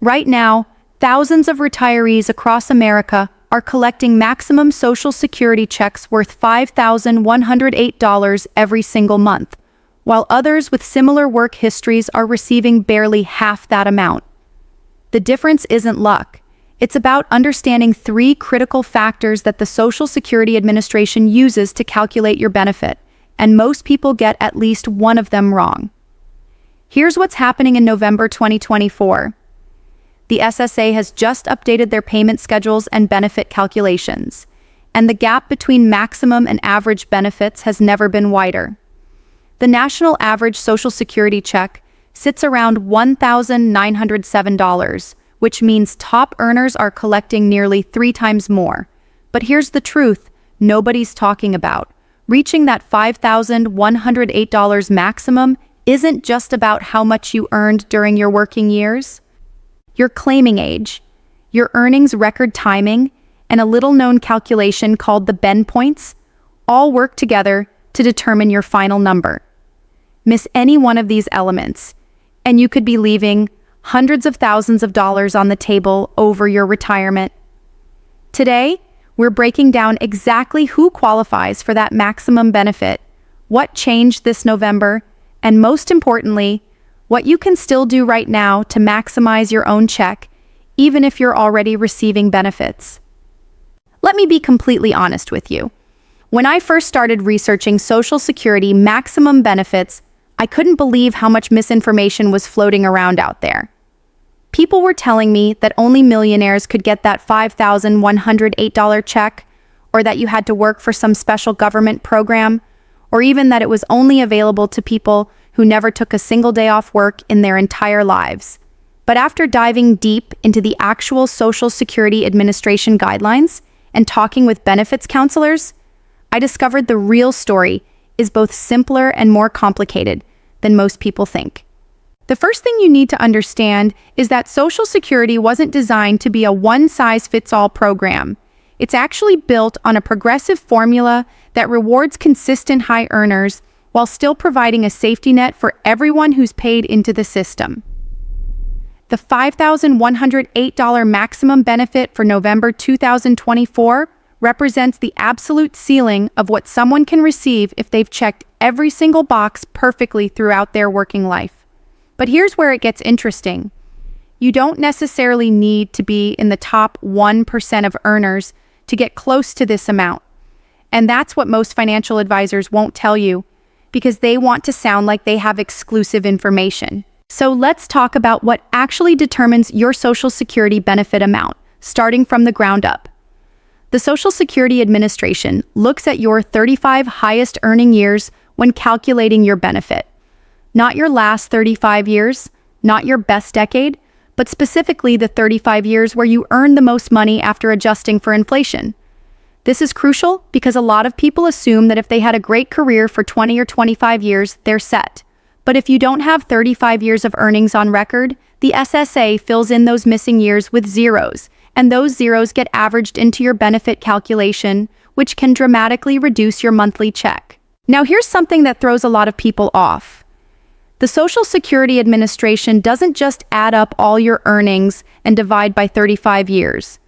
Right now, thousands of retirees across America are collecting maximum Social Security checks worth $5,108 every single month, while others with similar work histories are receiving barely half that amount. The difference isn't luck. It's about understanding three critical factors that the Social Security Administration uses to calculate your benefit, and most people get at least one of them wrong. Here's what's happening in November 2024. The SSA has just updated their payment schedules and benefit calculations, and the gap between maximum and average benefits has never been wider. The national average Social Security check sits around $1,907, which means top earners are collecting nearly 3 times more. But here's the truth nobody's talking about. Reaching that $5,108 maximum isn't just about how much you earned during your working years. Your claiming age, your earnings record timing, and a little-known calculation called the bend points all work together to determine your final number. Miss any one of these elements, and you could be leaving hundreds of thousands of dollars on the table over your retirement. Today, we're breaking down exactly who qualifies for that maximum benefit, what changed this November, and most importantly, what you can still do right now to maximize your own check, even if you're already receiving benefits. Let me be completely honest with you. When I first started researching Social Security maximum benefits, I couldn't believe how much misinformation was floating around out there. People were telling me that only millionaires could get that $5,108 check, or that you had to work for some special government program, or even that it was only available to people who never took a single day off work in their entire lives. But after diving deep into the actual Social Security Administration guidelines and talking with benefits counselors, I discovered the real story is both simpler and more complicated than most people think. The first thing you need to understand is that Social Security wasn't designed to be a one-size-fits-all program. It's actually built on a progressive formula that rewards consistent high earners while still providing a safety net for everyone who's paid into the system. The $5,108 maximum benefit for November 2024 represents the absolute ceiling of what someone can receive if they've checked every single box perfectly throughout their working life. But here's where it gets interesting. You don't necessarily need to be in the top 1% of earners to get close to this amount. And that's what most financial advisors won't tell you, because they want to sound like they have exclusive information. So let's talk about what actually determines your Social Security benefit amount, starting from the ground up. The Social Security Administration looks at your 35 highest earning years when calculating your benefit. Not your last 35 years, not your best decade, but specifically the 35 years where you earned the most money after adjusting for inflation. This is crucial because a lot of people assume that if they had a great career for 20 or 25 years, they're set. But if you don't have 35 years of earnings on record, the SSA fills in those missing years with zeros, and those zeros get averaged into your benefit calculation, which can dramatically reduce your monthly check. Now here's something that throws a lot of people off. The Social Security Administration doesn't just add up all your earnings and divide by 35 years.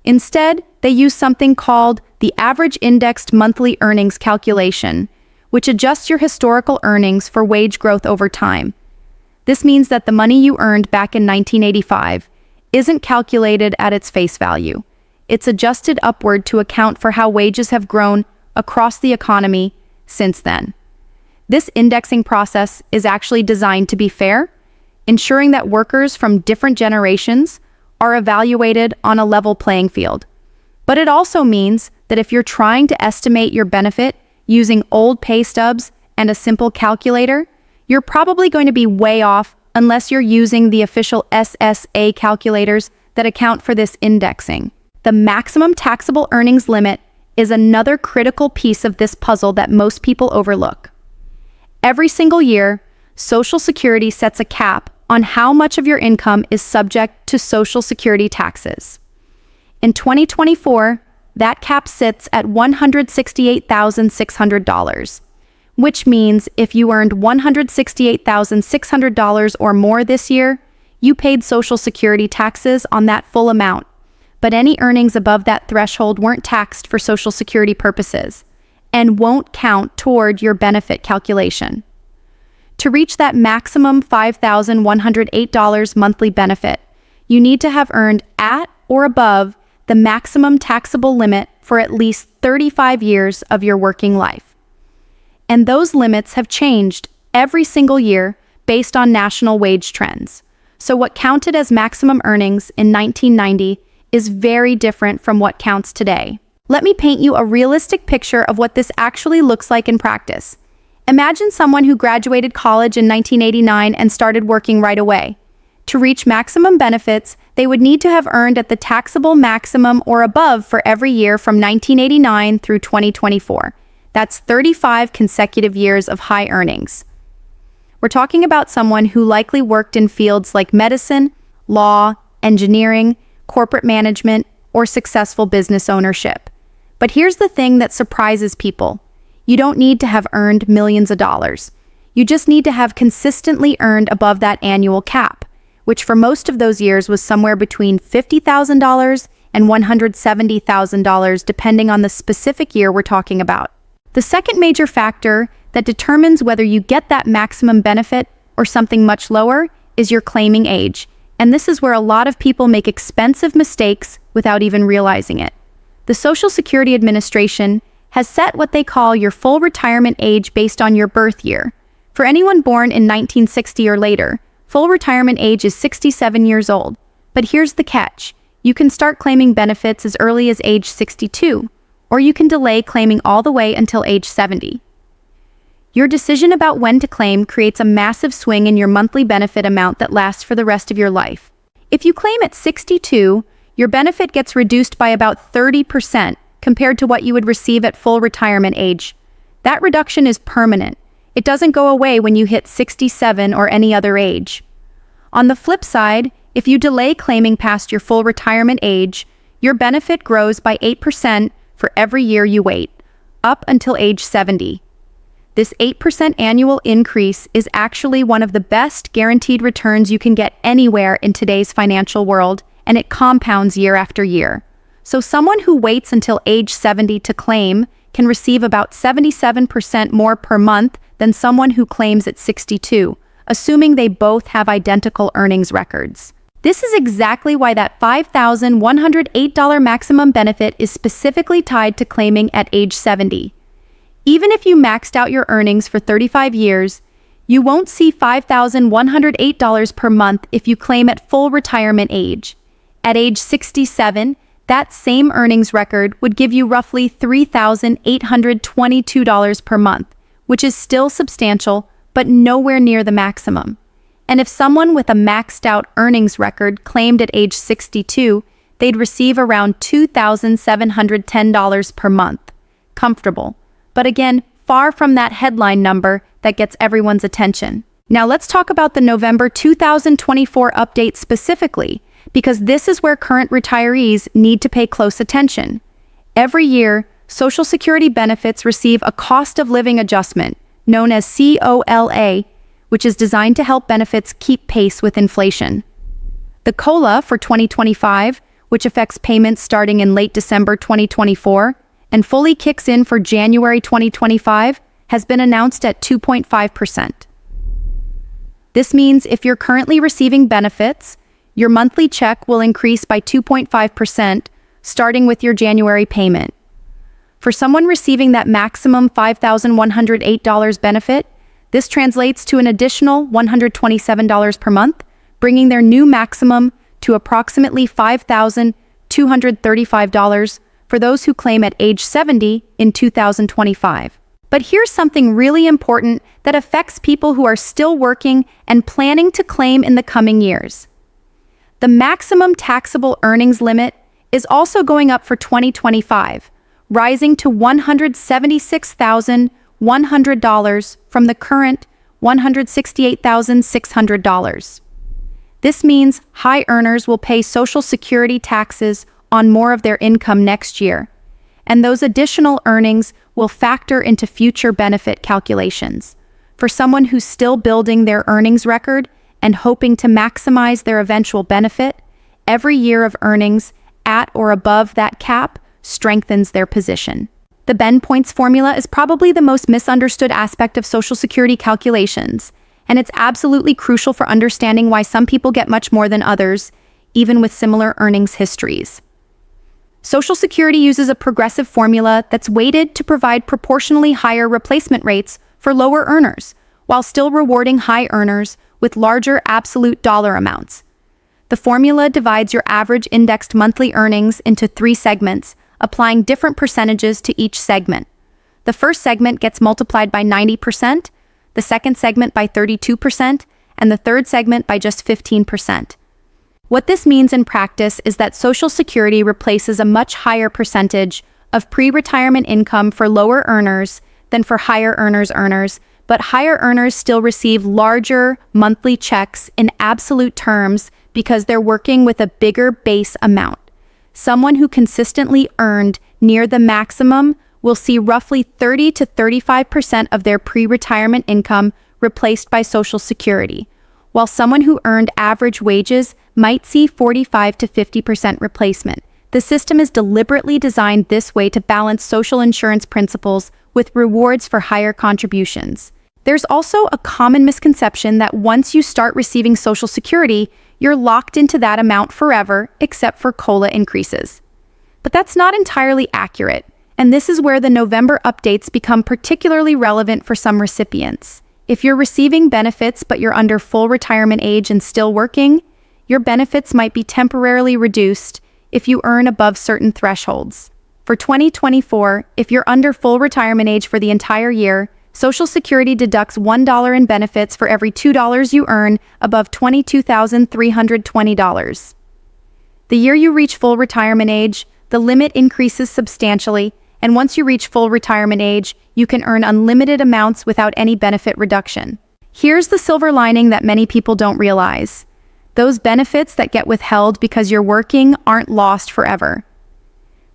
Instead, they use something called the Average Indexed Monthly Earnings Calculation, which adjusts your historical earnings for wage growth over time. This means that the money you earned back in 1985 isn't calculated at its face value. It's adjusted upward to account for how wages have grown across the economy since then. This indexing process is actually designed to be fair, ensuring that workers from different generations are evaluated on a level playing field. But it also means that if you're trying to estimate your benefit using old pay stubs and a simple calculator, you're probably going to be way off unless you're using the official SSA calculators that account for this indexing. The maximum taxable earnings limit is another critical piece of this puzzle that most people overlook. Every single year, Social Security sets a cap on how much of your income is subject to Social Security taxes. In 2024, that cap sits at $168,600, which means if you earned $168,600 or more this year, you paid Social Security taxes on that full amount, but any earnings above that threshold weren't taxed for Social Security purposes and won't count toward your benefit calculation. To reach that maximum $5,108 monthly benefit, you need to have earned at or above the maximum taxable limit for at least 35 years of your working life. And those limits have changed every single year based on national wage trends. So what counted as maximum earnings in 1990 is very different from what counts today. Let me paint you a realistic picture of what this actually looks like in practice. Imagine someone who graduated college in 1989 and started working right away. To reach maximum benefits, they would need to have earned at the taxable maximum or above for every year from 1989 through 2024. That's 35 consecutive years of high earnings. We're talking about someone who likely worked in fields like medicine, law, engineering, corporate management, or successful business ownership. But here's the thing that surprises people. You don't need to have earned millions of dollars. You just need to have consistently earned above that annual cap, which for most of those years was somewhere between $50,000 and $170,000 depending on the specific year we're talking about. The second major factor that determines whether you get that maximum benefit or something much lower is your claiming age. And this is where a lot of people make expensive mistakes without even realizing it. The Social Security Administration has set what they call your full retirement age based on your birth year. For anyone born in 1960 or later, full retirement age is 67 years old. But here's the catch. You can start claiming benefits as early as age 62, or you can delay claiming all the way until age 70. Your decision about when to claim creates a massive swing in your monthly benefit amount that lasts for the rest of your life. If you claim at 62, your benefit gets reduced by about 30% compared to what you would receive at full retirement age. That reduction is permanent. It doesn't go away when you hit 67 or any other age. On the flip side, if you delay claiming past your full retirement age, your benefit grows by 8% for every year you wait, up until age 70. This 8% annual increase is actually one of the best guaranteed returns you can get anywhere in today's financial world, and it compounds year after year. So someone who waits until age 70 to claim can receive about 77% more per month than someone who claims at 62, assuming they both have identical earnings records. This is exactly why that $5,108 maximum benefit is specifically tied to claiming at age 70. Even if you maxed out your earnings for 35 years, you won't see $5,108 per month if you claim at full retirement age. At age 67, that same earnings record would give you roughly $3,822 per month, which is still substantial, but nowhere near the maximum. And if someone with a maxed out earnings record claimed at age 62, they'd receive around $2,710 per month. Comfortable. But again, far from that headline number that gets everyone's attention. Now let's talk about the November 2024 update specifically, because this is where current retirees need to pay close attention. Every year, Social Security benefits receive a cost of living adjustment, known as COLA, which is designed to help benefits keep pace with inflation. The COLA for 2025, which affects payments starting in late December 2024, and fully kicks in for January 2025, has been announced at 2.5%. This means if you're currently receiving benefits, your monthly check will increase by 2.5%, starting with your January payment. For someone receiving that maximum $5,108 benefit, this translates to an additional $127 per month, bringing their new maximum to approximately $5,235 for those who claim at age 70 in 2025. But here's something really important that affects people who are still working and planning to claim in the coming years. The maximum taxable earnings limit is also going up for 2025, rising to $176,100 from the current $168,600. This means high earners will pay Social Security taxes on more of their income next year, and those additional earnings will factor into future benefit calculations. For someone who's still building their earnings record and hoping to maximize their eventual benefit, every year of earnings at or above that cap strengthens their position. The Ben points formula is probably the most misunderstood aspect of Social Security calculations, and it's absolutely crucial for understanding why some people get much more than others, even with similar earnings histories. Social Security uses a progressive formula that's weighted to provide proportionally higher replacement rates for lower earners, while still rewarding high earners with larger absolute dollar amounts. The formula divides your average indexed monthly earnings into 3 segments, applying different percentages to each segment. The first segment gets multiplied by 90%, the second segment by 32%, and the third segment by just 15%. What this means in practice is that Social Security replaces a much higher percentage of pre-retirement income for lower earners than for higher earners, but higher earners still receive larger monthly checks in absolute terms because they're working with a bigger base amount. Someone who consistently earned near the maximum will see roughly 30 to 35% of their pre-retirement income replaced by Social Security, while someone who earned average wages might see 45 to 50% replacement. The system is deliberately designed this way to balance social insurance principles with rewards for higher contributions. There's also a common misconception that once you start receiving Social Security, you're locked into that amount forever, except for COLA increases. But that's not entirely accurate, and this is where the November updates become particularly relevant for some recipients. If you're receiving benefits but you're under full retirement age and still working, your benefits might be temporarily reduced if you earn above certain thresholds. For 2024, if you're under full retirement age for the entire year, Social Security deducts $1 in benefits for every $2 you earn above $22,320. The year you reach full retirement age, the limit increases substantially, and once you reach full retirement age, you can earn unlimited amounts without any benefit reduction. Here's the silver lining that many people don't realize. Those benefits that get withheld because you're working aren't lost forever.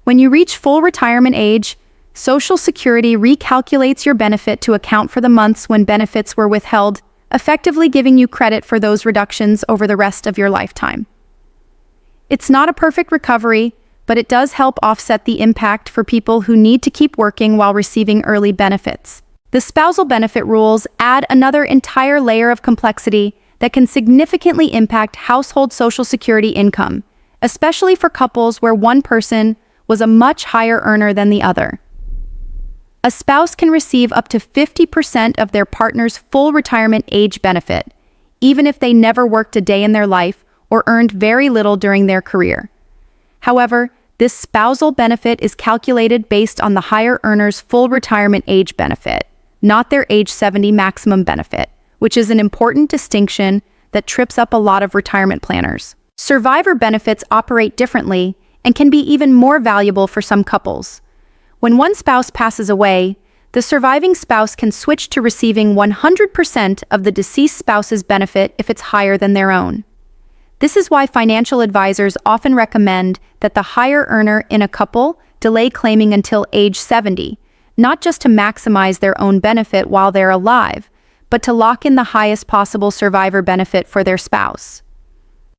When you reach full retirement age, Social Security recalculates your benefit to account for the months when benefits were withheld, effectively giving you credit for those reductions over the rest of your lifetime. It's not a perfect recovery, but it does help offset the impact for people who need to keep working while receiving early benefits. The spousal benefit rules add another entire layer of complexity that can significantly impact household Social Security income, especially for couples where one person was a much higher earner than the other. A spouse can receive up to 50% of their partner's full retirement age benefit, even if they never worked a day in their life or earned very little during their career. However, this spousal benefit is calculated based on the higher earner's full retirement age benefit, not their age 70 maximum benefit, which is an important distinction that trips up a lot of retirement planners. Survivor benefits operate differently and can be even more valuable for some couples. When one spouse passes away, the surviving spouse can switch to receiving 100% of the deceased spouse's benefit if it's higher than their own. This is why financial advisors often recommend that the higher earner in a couple delay claiming until age 70, not just to maximize their own benefit while they're alive, but to lock in the highest possible survivor benefit for their spouse.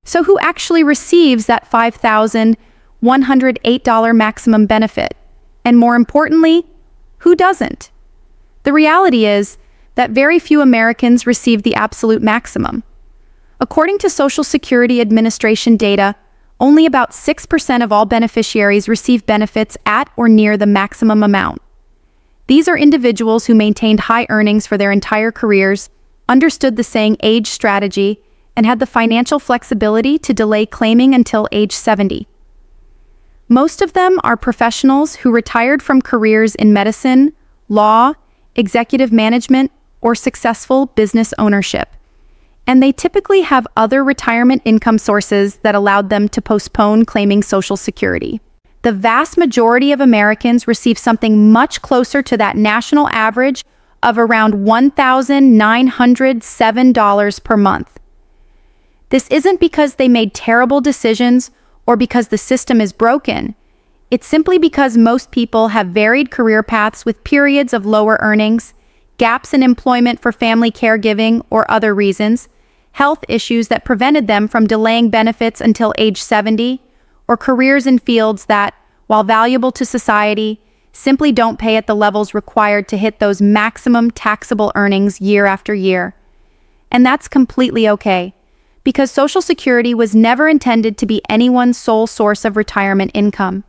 So who actually receives that $5,108 maximum benefit? And more importantly, who doesn't? The reality is that very few Americans receive the absolute maximum. According to Social Security Administration data, only about 6% of all beneficiaries receive benefits at or near the maximum amount. These are individuals who maintained high earnings for their entire careers, understood the saying age strategy, and had the financial flexibility to delay claiming until age 70. Most of them are professionals who retired from careers in medicine, law, executive management, or successful business ownership. And they typically have other retirement income sources that allowed them to postpone claiming Social Security. The vast majority of Americans receive something much closer to that national average of around $1,907 per month. This isn't because they made terrible decisions or because the system is broken. It's simply because most people have varied career paths with periods of lower earnings, gaps in employment for family caregiving or other reasons, health issues that prevented them from delaying benefits until age 70, or careers in fields that, while valuable to society, simply don't pay at the levels required to hit those maximum taxable earnings year after year. And that's completely okay, because Social Security was never intended to be anyone's sole source of retirement income.